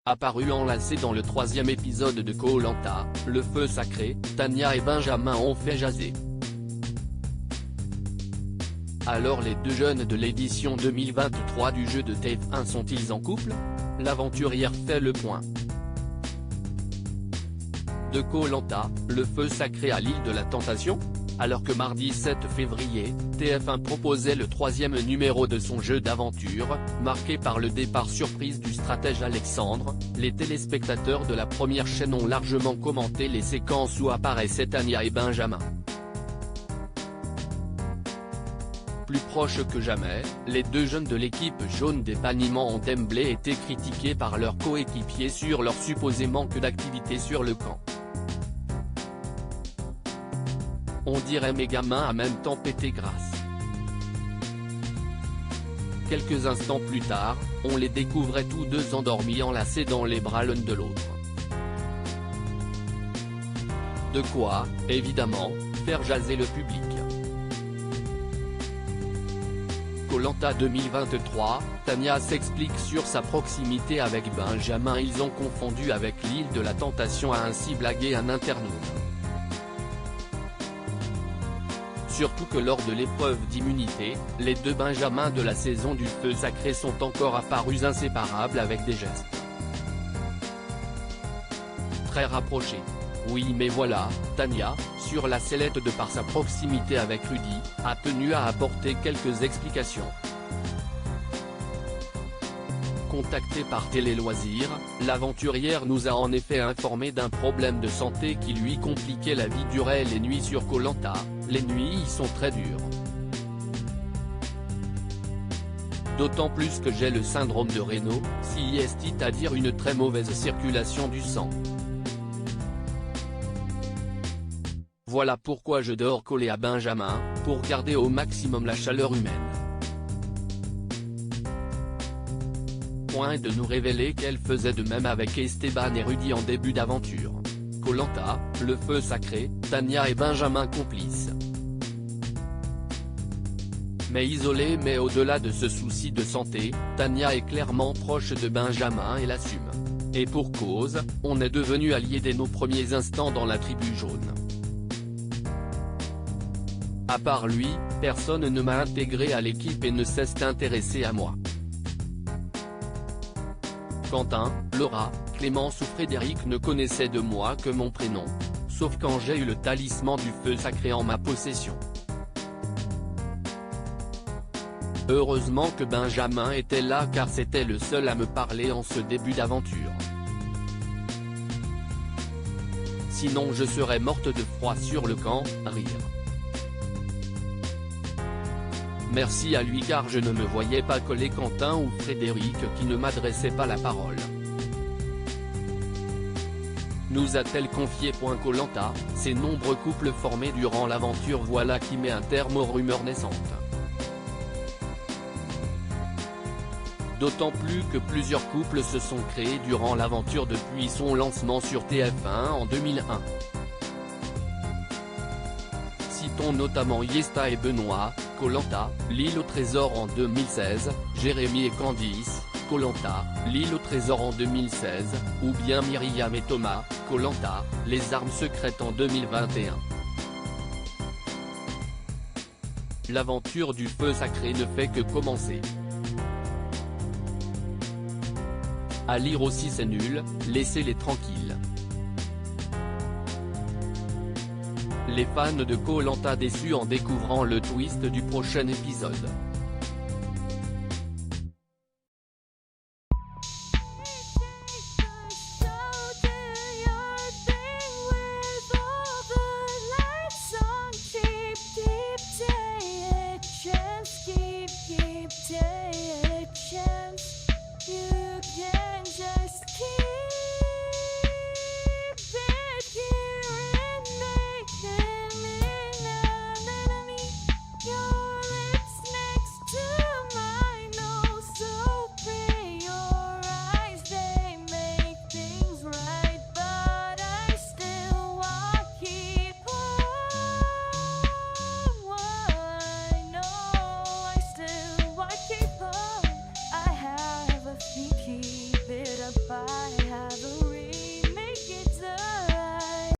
Apparu enlacés dans le troisième épisode de Koh-Lanta, le feu sacré, Tania et Benjamin ont fait jaser. Alors les deux jeunes de l'édition 2023 du jeu de TF1 sont-ils en couple? L'aventurière fait le point. De Koh-Lanta, le feu sacré à l'île de la Tentation? Alors que mardi 7 février, TF1 proposait le troisième numéro de son jeu d'aventure, marqué par le départ surprise du stratège Alexandre, les téléspectateurs de la première chaîne ont largement commenté les séquences où apparaissaient Tania et Benjamin. Plus proches que jamais, les deux jeunes de l'équipe jaune des Panimans ont d'emblée été critiqués par leurs coéquipiers sur leur supposé manque d'activité sur le camp. On dirait mes gamins a même temps pété grâce. Quelques instants plus tard, on les découvrait tous deux endormis enlacés dans les bras l'un de l'autre. De quoi, évidemment, faire jaser le public. Koh-Lanta 2023, Tania s'explique sur sa proximité avec Benjamin. Ils ont confondu avec l'île de la Tentation, a ainsi blagué un internaute. Surtout que lors de l'épreuve d'immunité, les deux Benjamins de la saison du feu sacré sont encore apparus inséparables avec des gestes très rapprochés. Oui mais voilà, Tania, sur la sellette de par sa proximité avec Rudy, a tenu à apporter quelques explications. Contactée par Télé Loisirs, l'aventurière nous a en effet informé d'un problème de santé qui lui compliquait la vie durant les nuits sur Koh-Lanta. Les nuits y sont très dures. D'autant plus que j'ai le syndrome de Raynaud, c'est-à-dire une très mauvaise circulation du sang. Voilà pourquoi je dors collé à Benjamin, pour garder au maximum la chaleur humaine. Point de nous révéler qu'elle faisait de même avec Esteban et Rudy en début d'aventure. Koh-Lanta, le feu sacré, Tania et Benjamin complices. Mais isolée mais au-delà de ce souci de santé, Tania est clairement proche de Benjamin et l'assume. Et pour cause, on est devenus alliés dès nos premiers instants dans la tribu jaune. À part lui, personne ne m'a intégré à l'équipe et ne cesse d'intéresser à moi. Quentin, Laura, Clémence ou Frédéric ne connaissaient de moi que mon prénom. Sauf quand j'ai eu le talisman du feu sacré en ma possession. Heureusement que Benjamin était là car c'était le seul à me parler en ce début d'aventure. Sinon je serais morte de froid sur le camp, rire. Merci à lui car je ne me voyais pas coller Quentin ou Frédéric qui ne m'adressaient pas la parole. Nous a-t-elle confié. Koh-Lanta, ces nombreux couples formés durant l'aventure, voilà qui met un terme aux rumeurs naissantes. D'autant plus que plusieurs couples se sont créés durant l'aventure depuis son lancement sur TF1 en 2001. Citons notamment Yesta et Benoît, Koh-Lanta, l'île au trésor en 2016, Jérémy et Candice, Koh-Lanta, l'île au trésor en 2016, ou bien Myriam et Thomas, Koh-Lanta, les armes secrètes en 2021. L'aventure du feu sacré ne fait que commencer. À lire aussi c'est nul, laissez-les tranquilles. Les fans de Koh-Lanta déçus en découvrant le twist du prochain épisode.